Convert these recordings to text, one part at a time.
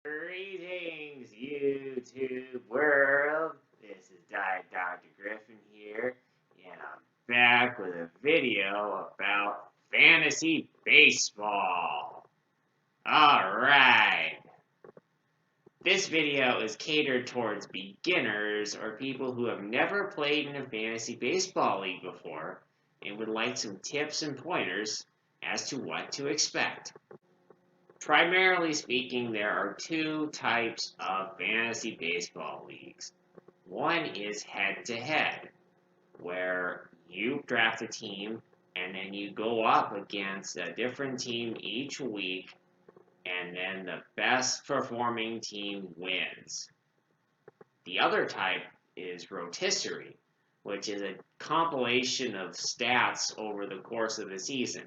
Greetings, YouTube world. This is Dr. Griffin here, and I'm back with a video about fantasy baseball. Alright, this video is catered towards beginners or people who have never played in a fantasy baseball league before and would like some tips and pointers as to what to expect. Primarily speaking, there are two types of fantasy baseball leagues. One is head-to-head, where you draft a team and then you go up against a different team each week, and then the best performing team wins. The other type is rotisserie, which is a compilation of stats over the course of the season.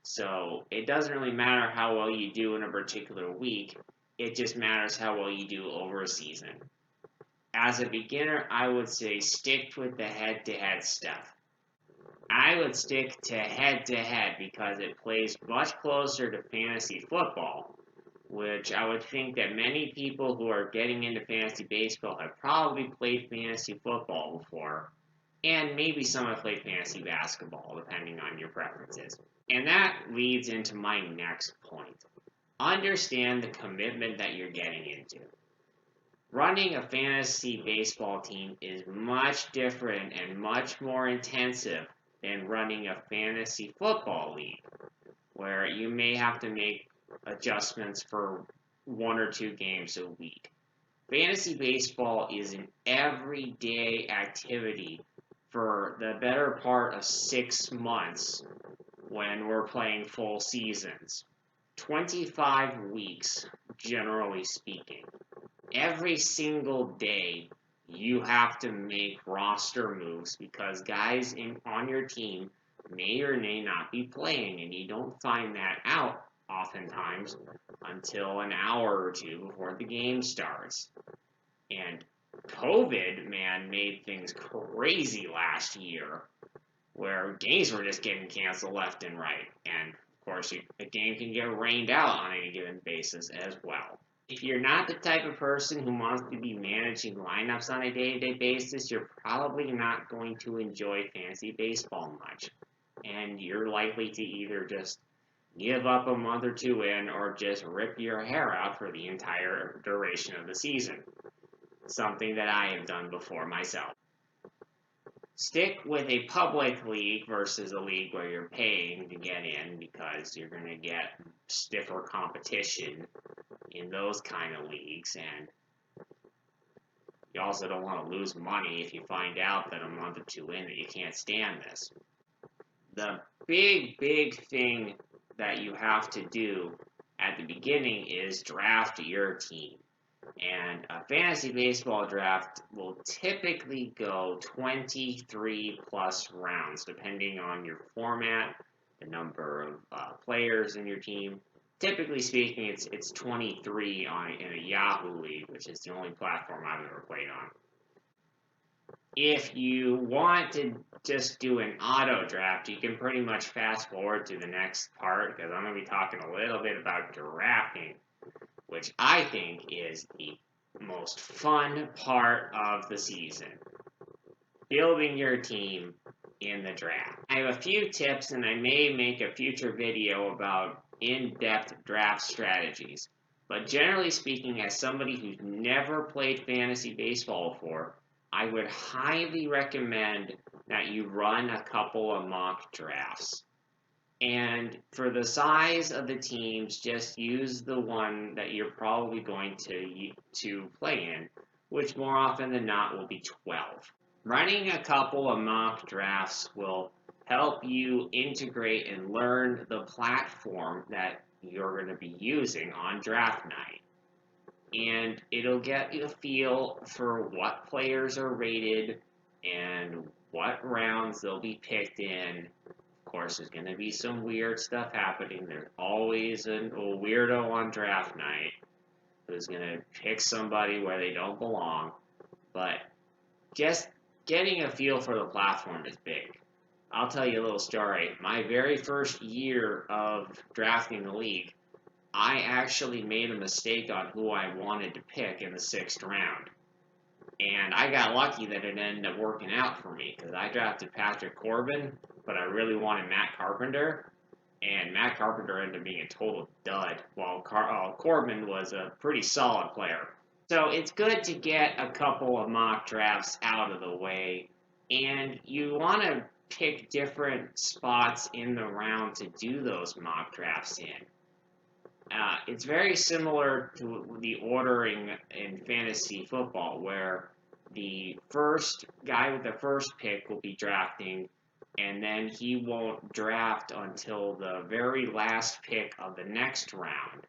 So it doesn't really matter how well you do in a particular week, it just matters how well you do over a season. As a beginner, I would say stick with the head-to-head stuff. I would stick to head-to-head because it plays much closer to fantasy football, which I would think that many people who are getting into fantasy baseball have probably played fantasy football before, and maybe some have played fantasy basketball, depending on your preferences. And that leads into my next point. Understand the commitment that you're getting into. Running a fantasy baseball team is much different and much more intensive than running a fantasy football league, where you may have to make adjustments for one or two games a week. Fantasy baseball is an everyday activity for the better part of 6 months when we're playing full seasons. 25 weeks, generally speaking. Every single day, you have to make roster moves because guys on your team may or may not be playing, and you don't find that out oftentimes until an hour or two before the game starts. And COVID, man, made things crazy last year, where games were just getting canceled left and right. And of course, a game can get rained out on any given basis as well. If you're not the type of person who wants to be managing lineups on a day-to-day basis, you're probably not going to enjoy fantasy baseball much. And you're likely to either just give up a month or two in or just rip your hair out for the entire duration of the season. Something that I have done before myself. Stick with a public league versus a league where you're paying to get in because you're going to get stiffer competition in those kind of leagues, and you also don't want to lose money if you find out that a month or two in that you can't stand this. The big thing that you have to do at the beginning is draft your team. And a fantasy baseball draft will typically go 23 plus rounds, depending on your format, the number of players in your team. Typically speaking, it's 23 in a Yahoo league, which is the only platform I've ever played on. If you want to just do an auto draft, you can pretty much fast forward to the next part because I'm going to be talking a little bit about drafting, which I think is the most fun part of the season. Building your team in the draft. I have a few tips, and I may make a future video about in-depth draft strategies. But generally speaking, as somebody who's never played fantasy baseball before, I would highly recommend that you run a couple of mock drafts. And for the size of the teams, just use the one that you're probably going to play in, which more often than not will be 12. Running a couple of mock drafts will help you integrate and learn the platform that you're going to be using on draft night. And it'll get you a feel for what players are rated and what rounds they'll be picked in. Of course, there's going to be some weird stuff happening. There's always a weirdo on draft night who's going to pick somebody where they don't belong. But just getting a feel for the platform is big. I'll tell you a little story. My very first year of drafting the league, I actually made a mistake on who I wanted to pick in the 6th round. And I got lucky that it ended up working out for me because I drafted Patrick Corbin, but I really wanted Matt Carpenter. And Matt Carpenter ended up being a total dud, while Corbin was a pretty solid player. So it's good to get a couple of mock drafts out of the way, and you want to pick different spots in the round to do those mock drafts in. It's very similar to the ordering in fantasy football, where the first guy with the first pick will be drafting, and then he won't draft until the very last pick of the next round,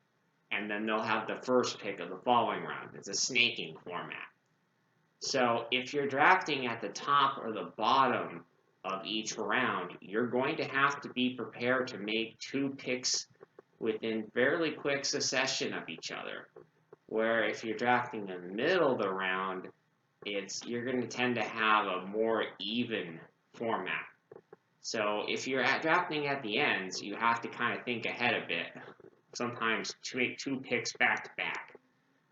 and then they'll have the first pick of the following round. It's a snaking format. So if you're drafting at the top or the bottom of each round, you're going to have to be prepared to make 2 picks within fairly quick succession of each other. Where if you're drafting in the middle of the round, you're going to tend to have a more even format. So if you're drafting at the ends, you have to kind of think ahead a bit. Sometimes to make 2 picks back to back,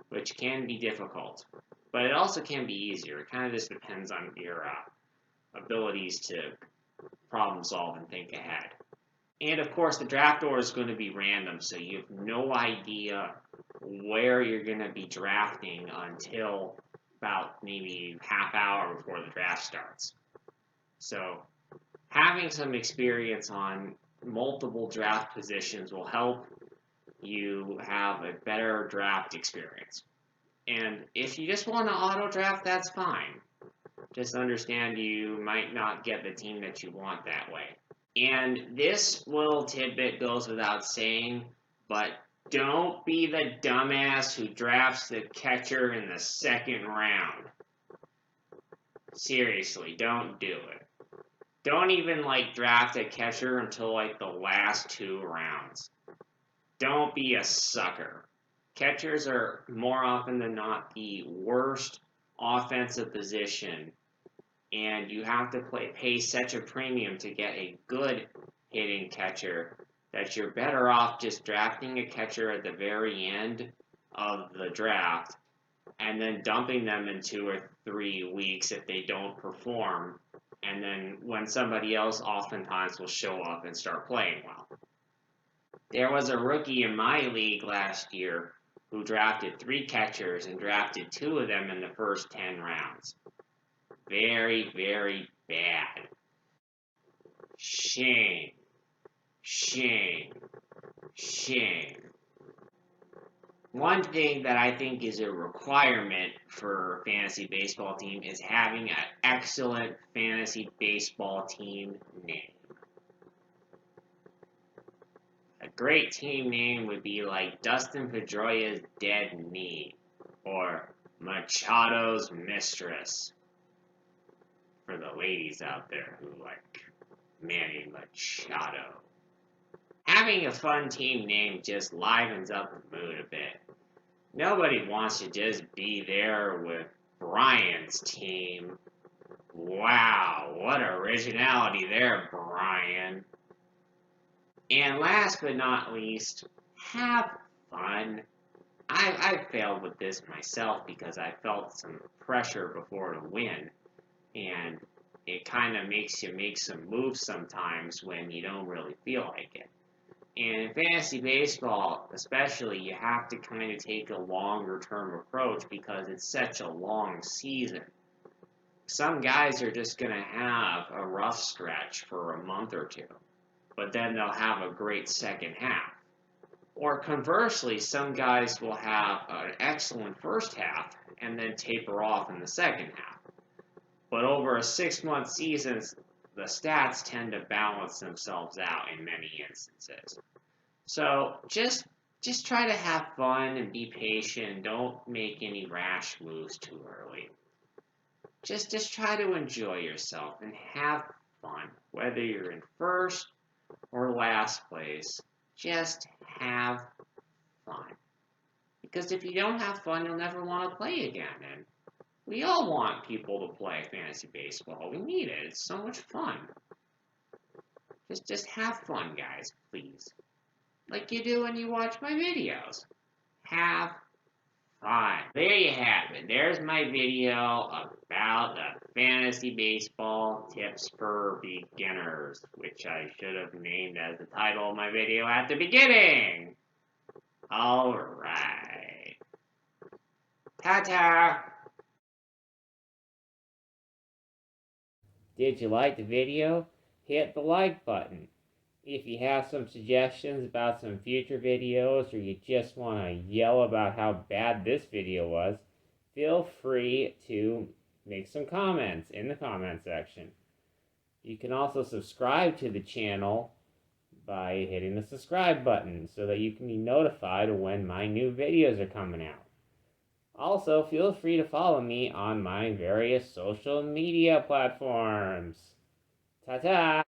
which can be difficult. But it also can be easier. It kind of just depends on your abilities to problem solve and think ahead. And of course, the draft order is going to be random, so you have no idea where you're going to be drafting until about maybe half hour before the draft starts. So having some experience on multiple draft positions will help you have a better draft experience. And if you just want to auto draft, that's fine. Just understand you might not get the team that you want that way. And this little tidbit goes without saying, but don't be the dumbass who drafts the catcher in the 2nd round. Seriously, don't do it. Don't even draft a catcher until the last 2 rounds. Don't be a sucker. Catchers are more often than not the worst offensive position, and you have to pay such a premium to get a good hitting catcher that you're better off just drafting a catcher at the very end of the draft and then dumping them in 2 or 3 weeks if they don't perform, and then when somebody else oftentimes will show up and start playing well. There was a rookie in my league last year who drafted 3 catchers and drafted 2 of them in the first 10 rounds. Very, very bad. Shame. Shame. Shame. One thing that I think is a requirement for a fantasy baseball team is having an excellent fantasy baseball team name. A great team name would be like Dustin Pedroia's Dead Knee or Machado's Mistress. For the ladies out there who like Manny Machado. Having a fun team name just livens up the mood a bit. Nobody wants to just be there with Brian's team. Wow, what originality there, Brian. And last but not least, have fun. I failed with this myself because I felt some pressure before to win. And it kind of makes you make some moves sometimes when you don't really feel like it. And in fantasy baseball, especially, you have to kind of take a longer term approach because it's such a long season. Some guys are just going to have a rough stretch for a month or 2, but then they'll have a great second half. Or conversely, some guys will have an excellent first half and then taper off in the second half. But over a 6-month season, the stats tend to balance themselves out in many instances. So just try to have fun and be patient. Don't make any rash moves too early. Just try to enjoy yourself and have fun. Whether you're in first or last place, just have fun. Because if you don't have fun, you'll never want to play again. And we all want people to play fantasy baseball. We need it. It's so much fun. Just have fun, guys, please. like you do when you watch my videos. Have fun. There you have it. There's my video about the fantasy baseball tips for beginners, which I should have named as the title of my video at the beginning. Alright. Ta-ta! Did you like the video? Hit the like button. If you have some suggestions about some future videos or you just want to yell about how bad this video was, feel free to make some comments in the comment section. You can also subscribe to the channel by hitting the subscribe button so that you can be notified when my new videos are coming out. Also, feel free to follow me on my various social media platforms. Ta-ta!